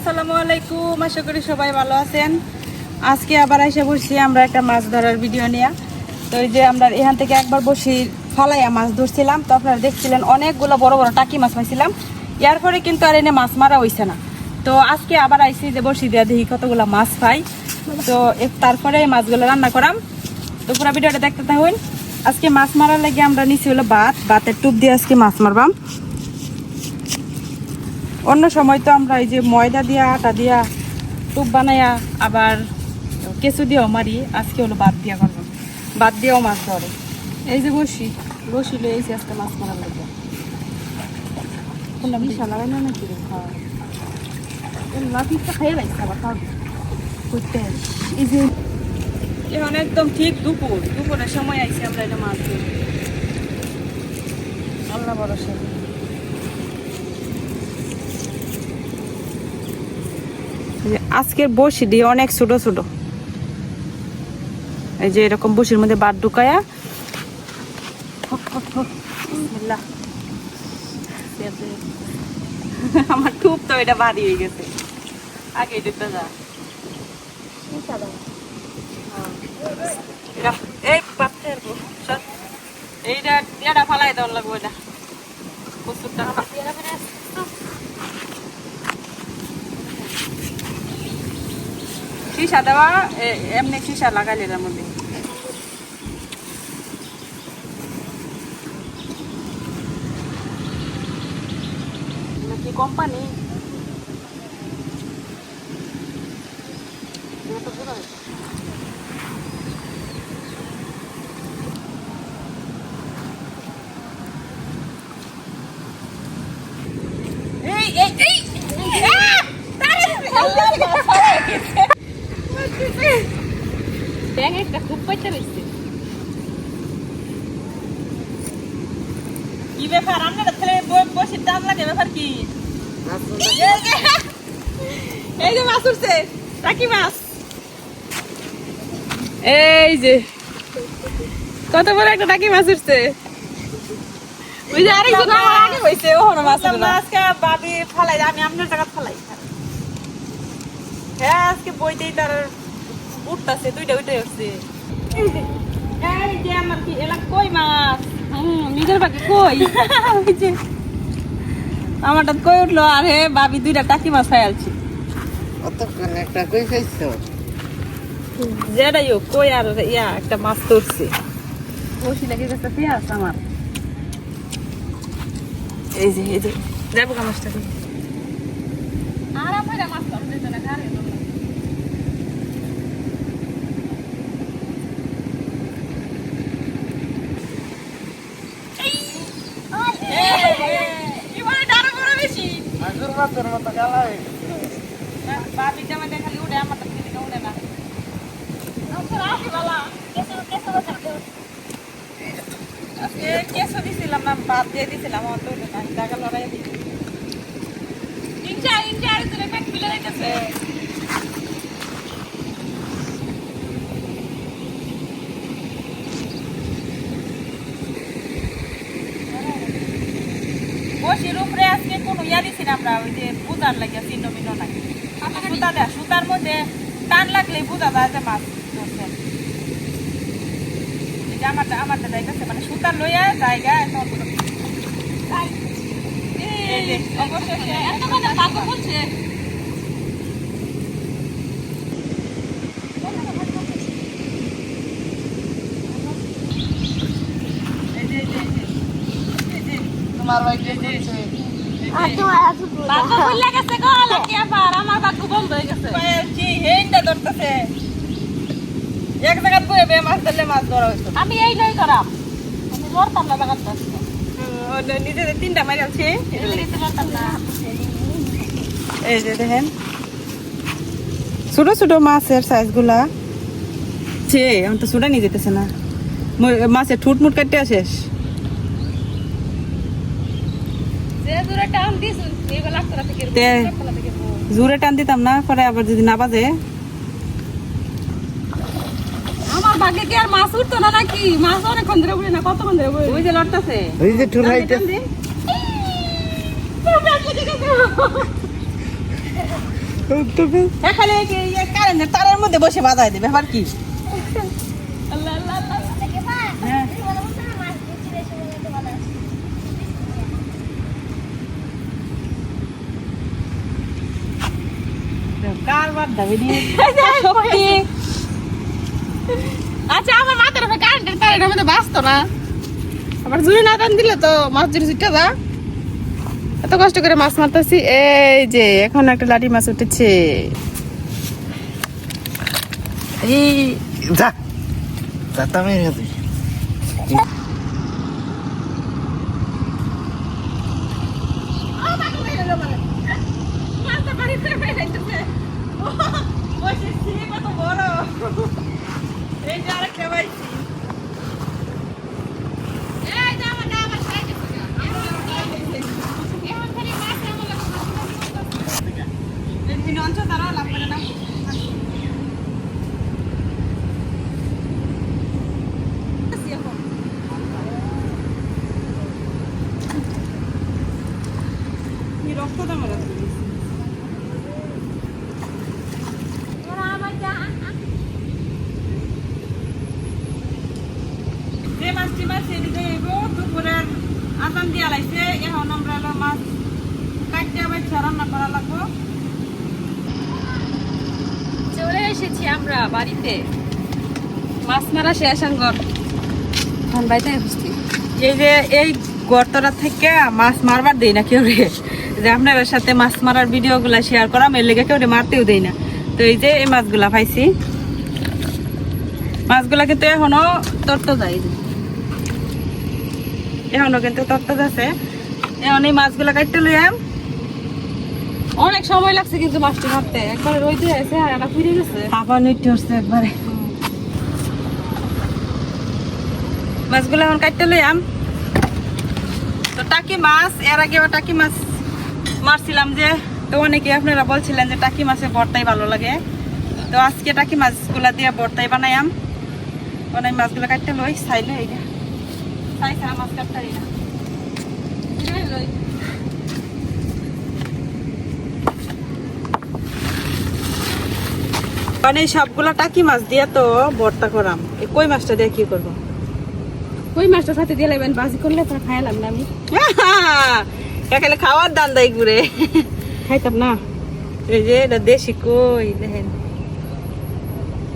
আসসালামু আলাইকুম, আশা করি সবাই ভালো আছেন। আজকে আবার এসে বসছি আমরা একটা মাছ ধরার ভিডিও নিয়ে। তো এই যে আমরা এখান থেকে একবার বসি ফালাইয়া মাছ ধরছিলাম, তো আপনারা দেখছিলেন অনেকগুলো বড় বড় টাকি মাছ পাইছিলাম। এর পরে কিন্তু আর এনে মাছ মারা হইছে না। তো আজকে আবার আইসি যে বসি দিয়া দেখি কতগুলো মাছ পাই। তো তারপরে এই মাছগুলো রান্না করাম। তো পুরো ভিডিওটা দেখতে থাকুন। আজকে মাছ মারার লাগে আমরা নিচে হলো ভাতের টুপ দিয়ে আজকে মাছ মারবাম। অন্য সময় তো আমরা এই যে ময়দা দিয়া আটা দিয়া টুপ বানাইয়া আবার কেঁচু দিয়েও মারি, আজকে হলো ভাত দিয়া করবো। ভাত দিয়েও মাছ ধরে। এই যে বসিলে এই যে আজকে মাছ মারার লাগে বিশাল লাগাই না নাকি লাঠিটা খাইয়ে লাগছে আবার খাওয়া করতে। এই যে এখন একদম ঠিক দুপুরের সময় আইছি আমরা এটা মাছ ধরি। আল্লাহ ভরসা। আজকের বসি দিয়ে অনেক ছোট ছোট, এই যে এরকম বসির মধ্যে বাদ ঢুকায়া আমার টুপ তো এটা বাড়ি হয়ে গেছে আগে দিতে যা। এই পাথর এইটা ফালাই দেওয়ার লাগবে। এটা প্রচুর টাকা সীসা দেওয়া, এমনি সীসা লাগাইলে এর মধ্যে কি কোম্পানি খুব পাইতে বেশি কি ব্যাপার? আপনার বসে দাম লাগে ব্যাপার কি? এই যে মাছ উঠছে, টাকি মাছ। এই যে কত বড় একটা টাকি মাছ উঠছে। ওই যে আরেকজন আগে হইছে ওহনো মাছ আজকে ভাবি ফালাই, আমি আপনার টাকা ফালাই। হ্যাঁ আজকে বইতেই তার উঠতেছে দুইটা উঠছে। এই যে আমার কি এলাকা কই মাছ, নিজের বাকি কই আমারটা কই উঠলো। আর হে ভাবি দুইটা টাকি মাছ খাইছি। একটা কই খাইছো? যেটাই হোক কই আর ইয়া একটা মাছ ধরছে। বসি লেগে গেছে পেঁয়াজ আমার। এই যে যাবো মাছটা আরাম হয়ে মাছ ধরতে না ঘরে কেঁচো দিছিলাম না, ভাত দিয়ে দিছিলাম টাকা লড়াই বসির উপরে আজকে কোনো ইয়া দিছি না আমরা, ওই যে পূজার লাগে চিহ্ন মিহ্ন নাই। সুতা দেয়, সুতার মধ্যে টান লাগলে বোঝা যায় যে মাছ ধরছেন। আমারটা যাইতেছে মানে সুতা লইয়া জায়গা অবশেষে বলছে তোমার ভাই কে আমার বাকু বন্ধ হয়ে গেছে। এক জায়গা বয়ে মাছ ধরলে মাছ ধরা হইতো। আমি এই নই করাম, আমি ধরতাম না জায়গা নিজেদের তিনটা মারি আছে। এই যে দেখেন ছোট ছোট মাছের সাইজ গুলা এখন তো ছোটা নিয়ে যেতেছে না। মাছের ঠুট মুট কাটতে আসেস জোরে টান দিতাম না, পরে আবার যদি না বাজে। আমার ভাগ্যে কি আর মাছ উঠতো না নাকি? মাছ অনেকক্ষণ ধরে উঠে না, কতক্ষণ ধরে ওই যে লড়তেছে, ওই যে ঠুলাইতে খালি কারেন্টের তারের মধ্যে বসে বাজায় দেবে আবার কি আল্লাহ আল্লাহ আল্লাহ হ্যাঁ কারবার দাবি দিয়ে সত্যি আচ্ছা আমার মাথার উপরে কারেন্টের তারের মধ্যে বাঁচতো না আবার জুড়ে না টান দিলে তো মাছ জুড়ে ছুটে যা এত কষ্ট করে মাছ মারতেছি এই যে এখন একটা লাঠি মাছ উঠেছে এই যা যা তুমি তুই এই যে আরেকটা পাইছি অঞ্চল তারা লাভ করে না রক্ত দামের যে মাছটি মাছ এদিকে এগো দুপুরের আজান দিয়া লাইছে এখন আমরা মাছ কাটতে আবার রান্না করা লাগবো চলে এসেছি আমরা বাড়িতে মাছ মারা শেষ আঙ্গর এখন বাড়িতে বসছি এই যে এই গর্তটা থেকে মাছ মারবার দেই না কেউ রে যে আপনাদের সাথে মাছ মারার ভিডিও গুলা শেয়ার করাম এর লেগে কেউ মারতেও দেই না তো এই যে এই মাছগুলা পাইছি মাছগুলা কিন্তু এখনো তরতাজা এখনো কিন্তু তরতাজা আছে এখন এই মাছগুলা কাটতে লইয়াম অনেক সময় লাগছে কিন্তু মাছটি মারতে একবার রইতে আছে আর একটা ফিরে গেছে আবার নিতে হচ্ছে একবারে মাছগুলো এখন কাটতে লইয়াম তো টাকি মাছ এর আগেও টাকি মাছ মারছিলাম যে তো অনেকে আপনারা বলছিলেন যে টাকি মাছের ভর্তাই ভালো লাগে তো আজকে টাকি মাছগুলা দিয়ে ভর্তাই বানাইয়াম বানাই মাছগুলো কাটতে লই চাইলে এইটা চাই ছাড়া মাছ কাটতারি না মানে সবগুলা টাকি মাছ দিয়ে তো ভর্তা করাম এই কই মাছটা দিয়ে কি করবো ওই মাছটার সাথে দিয়ে লাগবেন বাজি করলে তা খাইলাম না আমি এখানে খাওয়ার দান দেয় ঘুরে খাইতাম না এই যে এটা দেশি কই দেখেন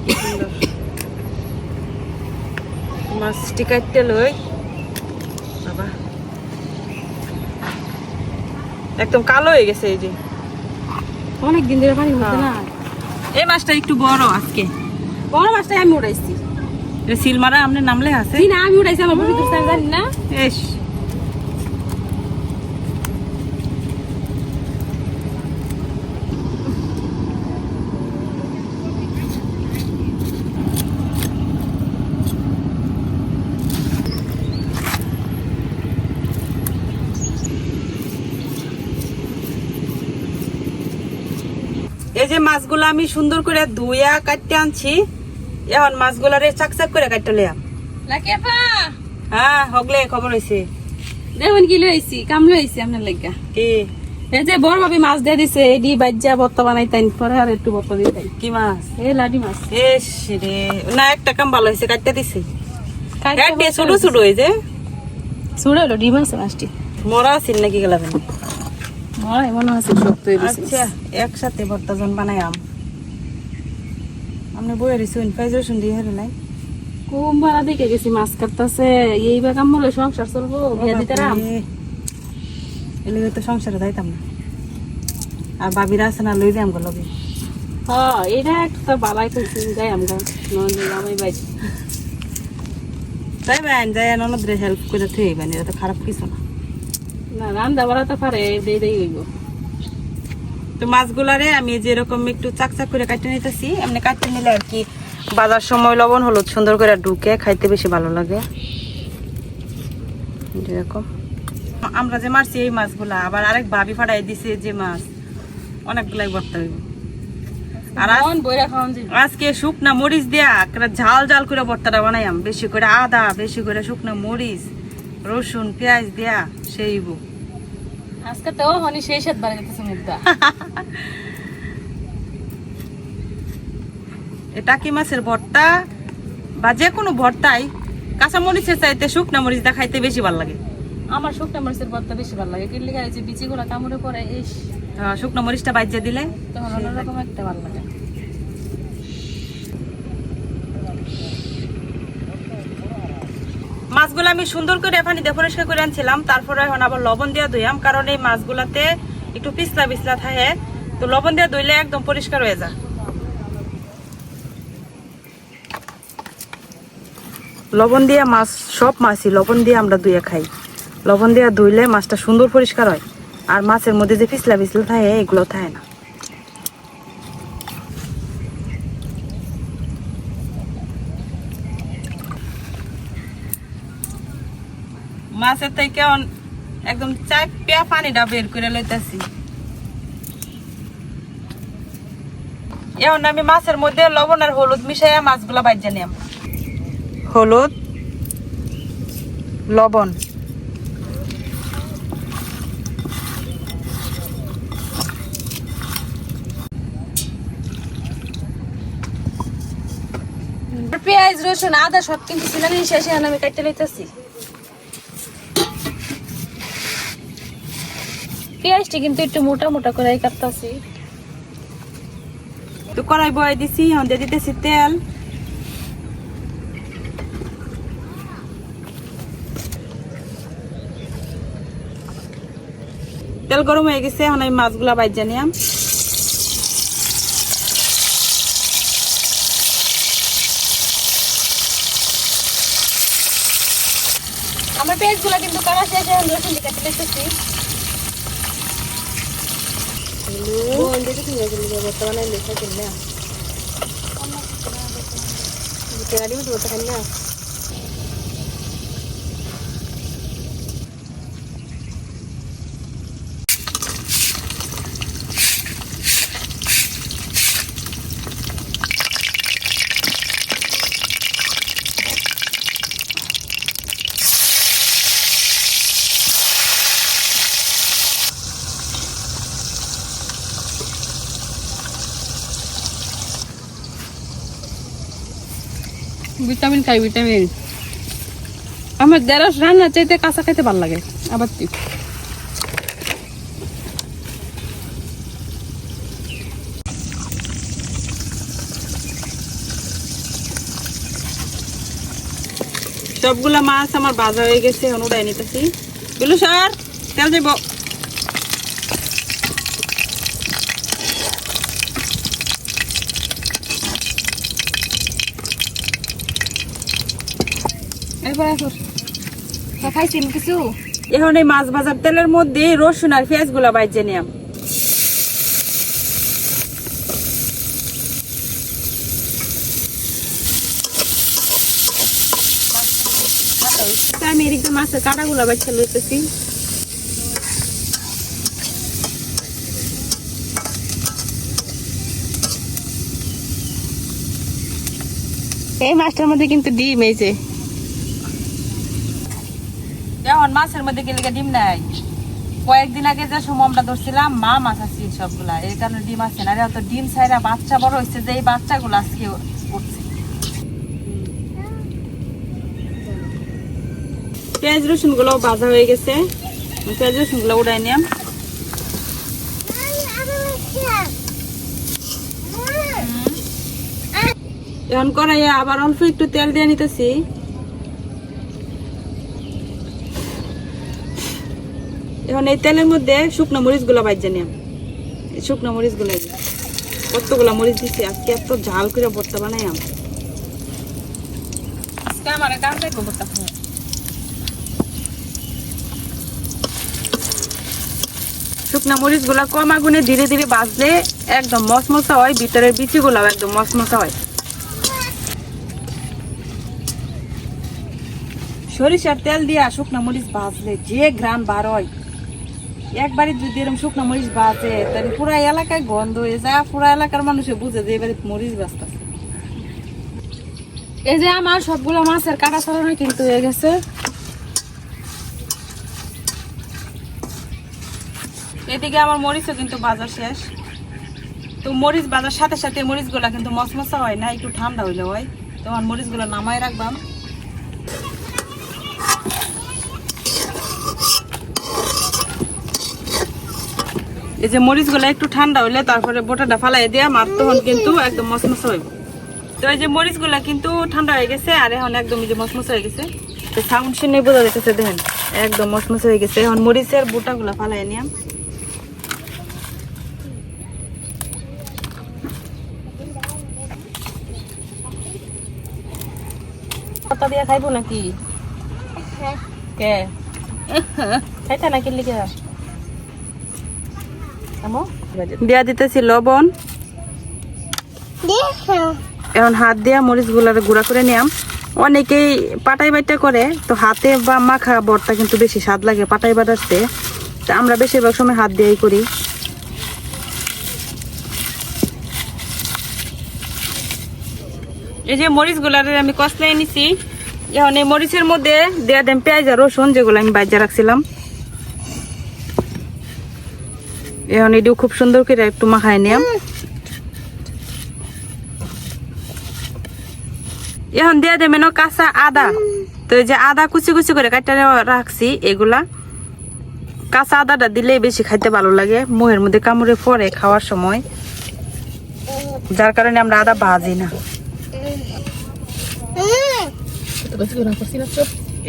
কি সুন্দর। মাছটি কাটতে লই বাবা একদম কালো হয়ে গেছে এই যে অনেক দিন ধরে পানি হচ্ছে না এই মাছটা একটু বড় আজকে বড় মাছটাই আমি উড়াইছি এটা সিলমারা আমনে নামলে আছে না আমি উড়াইছি আমার বসে দোস্ত জানি না এস এই যে মাছগুলো আমি সুন্দর করে ধুইয়া কাটতে আনছি এখন মাছগুলারে চাকচাক করে কাটতে লইয়াম লাকেপা হ্যাঁ হগলে খবর হয়েছে দেখুন কি লইছি কাম লইছি আপনার লাগা কি এই যে বড় ভাবি মাছ দিয়ে দিছে এডি বাজ্জা ভর্তা বানাই তাই পরে আর একটু ভর্তা দিয়ে তাই কি মাছ এই লাডি মাছ এস রে না একটা কাম ভালো হয়েছে কাটতে দিছে কাটতে ছোট ছোট হয়ে যে ছুড়ে হলো ডিম আছে মাছটি মরা আছিল নাকি গেলাবেন মনে মনে আছে শক্ত হয়ে গেছে আচ্ছা একসাথে ভর্তা জন বানাইয়াম আপনি বইয়ের শুন পেঁয়াজ রসুন দিয়ে হেরে নাই কুম ভাড়া দেখে গেছি মাছ কাটতেছে এইবার কাম হলে সংসার চলবো বিয়া দিতে রাম এলে তো সংসারে যাইতাম না আর বাবিরা আছে না লই যাম গো লগে হ্যাঁ এটা একটা বালাই কইছি যাই আমরা নন্দে আমি বাইছি তাই বেন যাই ননদরে হেল্প করে থই বেন এটা তো খারাপ কিছু না না রান্না বাড়া তো পারে দেই দেই হইব তো মাছগুলারে আমি যেরকম একটু চাকচাক করে কাটতে নিতেছি এমনি কাটতে নিলে আর কি বাজার সময় লবণ হলুদ সুন্দর করে ঢুকে খাইতে বেশি ভালো লাগে যেরকম আমরা যে মারছি এই মাছগুলা আবার আরেক ভাবি ফাটাই দিছে যে মাছ অনেকগুলাই ভর্তা হইব আর মন বইরা খাওন যাইব আজকে শুকনা মরিচ দিয়া একটা ঝাল ঝাল করে ভর্তাটা বানাইয়াম বেশি করে আদা বেশি করে শুকনা মরিচ রসুন পেঁয়াজ দিয়া সেইব আজকে তো হনি সেই সাত বারে যেতেছে মুদ্দা এই টাকি মাছের ভর্তা বা যে কোনো ভর্তাই কাঁচা মরিচের চাইতে শুকনা মরিচ দা খাইতে বেশি ভালো লাগে। আমার শুকনো মরিচের ভর্তা বেশি ভালো লাগে, কিনলে গায়ে যে বিচিগুলো কামড়ে পড়ে এই শুকনো মরিচটা বাজিয়ে দিলে তখন অন্যরকম একটা ভালো লাগে। মাছগুলো আমি সুন্দর করে পানিতে পরিষ্কার করে আনছিলাম, তারপরে এখন আবার লবণ দিয়ে ধুইলাম, কারণ এই মাছগুলাতে একটু পিছলা পিছলা থাকে, তো লবণ দিয়ে ধুইলে একদম পরিষ্কার হয়ে যায়। লবণ দিয়ে মাছ, সব মাছই লবণ দিয়ে আমরা ধুয়ে খাই। লবণ দিয়ে ধুইলে মাছটা সুন্দর পরিষ্কার হয়, আর মাছের মধ্যে যে পিছলা পিছলা থাকে এগুলো থাকে না। মাছের থেকে একদম চাপিয়া পানিটা বের করে লইতেছি। এখন আমি মাছের মধ্যে লবণ আর হলুদ মিশাইয়া মাছগুলা ভাজা নিলাম। হলুদ, লবণ, পেঁয়াজ রসুন আদা সব কিন্তু ছিলেন শেষে আমি কাটতে লইতেছি। পেঁয়াজটা কিন্তু একটু মোটা মোটা করে কাটতেছি। তো কড়াই বয়াই দিছি, এখন দিয়ে দিতেছি তেল। তেল গরম হয়ে গেছে, এখন আমি মাছগুলা ভাজা নিলাম। আমার পেঁয়াজগুলো কিন্তু কাটা শেষে এখন রসুন দিয়ে কাটতে লইতেছি। ভিটামিন খাই, ভিটামিন। আমার দেড়শ রান্না চাইতে কাঁচা খাইতে ভালো লাগে। আবার তুই সবগুলা মাছ আমার ভাজা হয়ে গেছে, এখন উড়াই নিতেছি। বিলু স্যার, তেল দিব। খাইছি কিছু। এখন এই মাছ ভাজার তেলের মধ্যে রসুন আর পেঁয়াজ গুলা ভাজে নিলাম। আমি এদিকে মাছের কাটা গুলা বাচ্চা লইতেছি। এই মাছটার মধ্যে কিন্তু ডিম এই যে এখন মাছের মধ্যে গেলে ডিম নাই। কয়েকদিন আগে যে সময় আমরা ধরছিলাম মা মাছ আছে সবগুলা, এই কারণে ডিম আছে না। তো ডিম ছাইরা বাচ্চা বড় হয়েছে, যে এই বাচ্চাগুলো আজকে পড়ছে। পেঁয়াজ রসুন গুলো ভাজা হয়ে গেছে, পেঁয়াজ রসুন গুলো উড়াই নিলাম। এখন কড়াইয়ে আবার অল্প একটু তেল দিয়ে নিতেছি। এখন এই তেলের মধ্যে শুকনো মরিচ গুলো ভাজা নিলাম। শুকনো মরিচ গুলো কতগুলা মরিচ দিচ্ছি, আজকে এত ঝাল করে ভর্তা বানাই আজকে আমার ভর্তা। শুকনা মরিচ গুলা কম আগুনে ধীরে ধীরে ভাজলে একদম মচমচা হয়, ভিতরের বিচি গুলাও একদম মচমচা হয়। সরিষার তেল দিয়া শুকনা মরিচ ভাজলে যে ঘ্রাণ বার হয়, একবারে যদি এরকম শুকনা মরিচ ভাজে তাহলে পুরা এলাকায় গন্ধ হয়ে যায়, পুরা এলাকার মানুষে বুঝে যে এবারে মরিচ ভাজতেছে। এই যে আমার সবগুলো মাছের কাটা ছড়ানো কিন্তু হয়ে গেছে। এদিকে আমার মরিচও কিন্তু ভাজা শেষ। তো মরিচ বাজার সাথে সাথে মরিচগুলা কিন্তু মশমশা হয় না, একটু ঠান্ডা হইলে হয়। তখন মরিচগুলো নামায় রাখবাম। এই যে মরিচগুলো একটু ঠান্ডা হইলে তারপরে বোটাটা ফালাই দিয়া মাছ তখন কিন্তু একদম মশমশা হইব। তো এই যে মরিচগুলা কিন্তু ঠান্ডা হয়ে গেছে আর এখন একদম এই যে মশমশা হয়ে গেছে। তো সাউন্ড শুনে বোঝা যাচ্ছে দেখেন একদম মশমশা হয়ে গেছে। এখন মরিচের বোটাগুলা ফালাই নিয়াম। পাতা দিয়া খাইবো নাকি? কে খাইতা নাকি লিখে দিয়া দিতেছি লবণ। এখন হাত দিয়া মরিচ গুলার গুঁড়া করে নিয়াম। অনেকেই পাটাই বাটা করে, তো হাতে বা মাখা ভর্তা কিন্তু বেশি স্বাদ লাগে পাটাই বাটাতে। তা আমরা বেশিরভাগ সময় হাত দিয়েই করি। এই যে মরিচ গুলার আমি কষলাই নিছি। এখন এই মরিচের মধ্যে দেয়া দেন পেঁয়াজ আর রসুন, যেগুলো আমি বাজা রাখছিলাম। এখন এটিও খুব সুন্দর করে একটু মাখায় নিয়াম। এখন দিয়ে দেবেন কাঁচা আদা। তো এই যে আদা কুচি কুচি করে কাটতে রাখছি, এগুলা কাঁচা আদাটা দিলে বেশি খাইতে ভালো লাগে, মুখের মধ্যে কামড়ে পড়ে খাওয়ার সময়, যার কারণে আমরা আদা ভাজি না।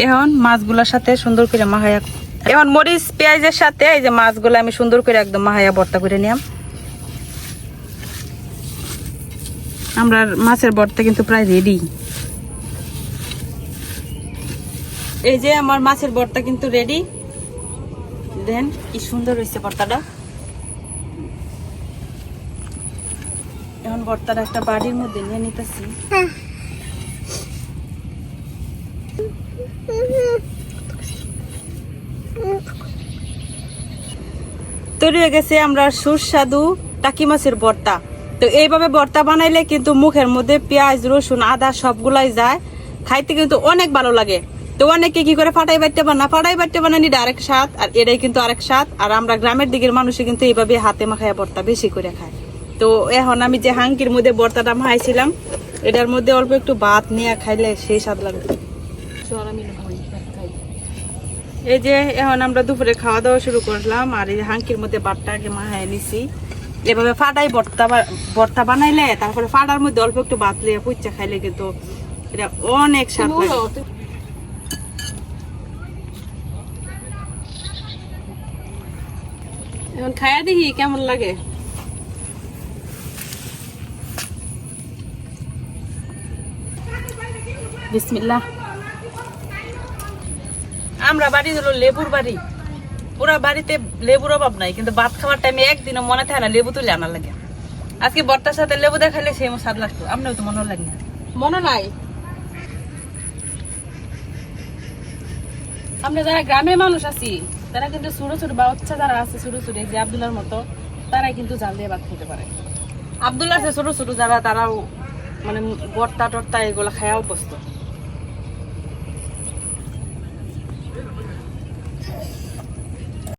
এখন মাছগুলার সাথে সুন্দর করে মাখাইয়া, এখন মরিচ পেঁয়াজের সাথে এই যে মাছগুলো আমি সুন্দর করে একদম মাখাইয়া ভর্তা করে নিলাম। আমরা মাছের ভর্তা কিন্তু প্রায় রেডি। এই যে আমার মাছের ভর্তা কিন্তু রেডি। দেন কি সুন্দর হয়েছে ভর্তাটা। এখন ভর্তাটা একটা বাড়ির মধ্যে নিয়ে নিতেছি। তৈরি হয়ে গেছে আমরা সুস্বাদু টাকি মাছের ভর্তা। তো এইভাবে ভর্তা বানাইলে কিন্তু মুখের মধ্যে পেঁয়াজ রসুন আদা সবগুলাই যায়, খাইতে কিন্তু অনেক ভালো লাগে। তো অনেকে কি করে ফাটাই বাটতে বানানি আরেক স্বাদ, আর এটাই কিন্তু আরেক স্বাদ। আর আমরা গ্রামের দিকের মানুষে কিন্তু এইভাবে হাতে মাখায়া ভর্তা বেশি করে খায়। তো এখন আমি যে হাঙ্কির মধ্যে ভর্তাটা মাখাইছিলাম, এটার মধ্যে অল্প একটু ভাত নিয়ে খাইলে সেই স্বাদ লাগবে। এই যে এখন আমরা দুপুরে খাওয়া দাওয়া শুরু করলাম। আর এই হাঙ্কির মধ্যে ভাতটা আগে মাখায় নিছি। এভাবে ফাটাই ভর্তা বানাইলে তারপরে ফাটার মধ্যে অল্প একটু ভাত লিয়ে পুচ্চা খাইলে কিন্তু এটা অনেক স্বাদ লাগে। এখন খাইয়া দেখি কেমন লাগে। বিসমিল্লাহ। আমরা বাড়ি হলো লেবুর বাড়ি, পুরা বাড়িতে লেবুর অভাব নাই, কিন্তু ভাত খাওয়ার টাইমে একদিনও মনে থাকে না লেবু তুলে আনা লাগে। আজকে ভর্তার সাথে লেবু দেখাইলে সেই স্বাদ লাগতো। আপনিও তো মনে লাগে না? মনে নাই? আমরা যারা গ্রামের মানুষ আছি তারা কিন্তু ছোট ছোট বাচ্চা যারা আছে ছোট ছোট, যে আব্দুল্লার মতো, তারাই কিন্তু জাল দিয়ে ভাত খেতে পারে। আব্দুল্লাহ আছে ছোট ছোট যারা, তারাও মানে ভর্তা টর্তা এগুলো খাওয়া অভ্যস্ত।